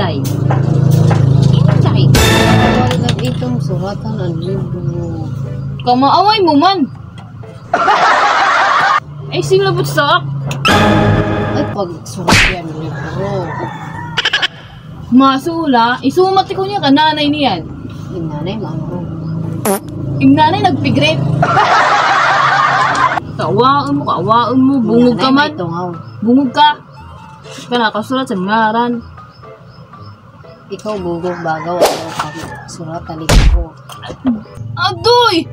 Inday. Inday. Wala itong suratan ang libro. Kamaaway mo man. Ay, singlabot sa Ay, pag surat yan libro. masula. Isumati ko niya ka nanay niyan. Yung nanay, maamro. Yung nanay nagpigret. Kawaan mo. Bungog ka man. Bungog ka. Ka nakasulat sa ngaran. Ikaw bugog bagaw ako pag surat ang libro. Adoy!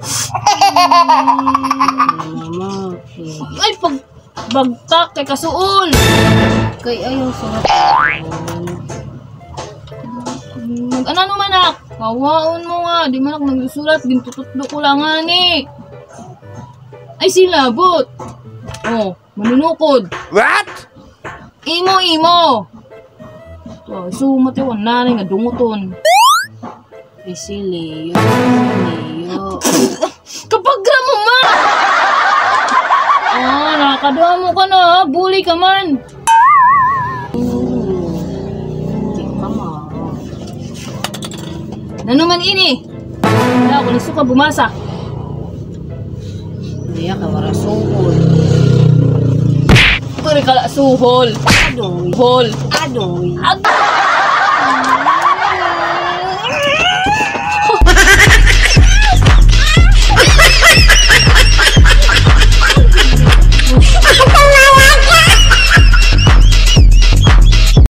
Mama, Ay, bagtak kay kasuol. kay ayaw surat. Ano naman ak? Kawaon mo nga. Di man ako nagsusulat. Gintututlo ko lang nga ni. Ay, silabot. Oh, manunukod. What? Imo. So, sumat yung nanay nga dunguton. Ay, si Leo. Kapag mo ma! Ah, nakakadwa mo ka na. Bully ka man. Hindi ka ma. Nanuman ini? Wala ako nisuka bumasa. Kaya ka wala suhol. Puri ka suhol. Adoy. Hol. Adoy. Ag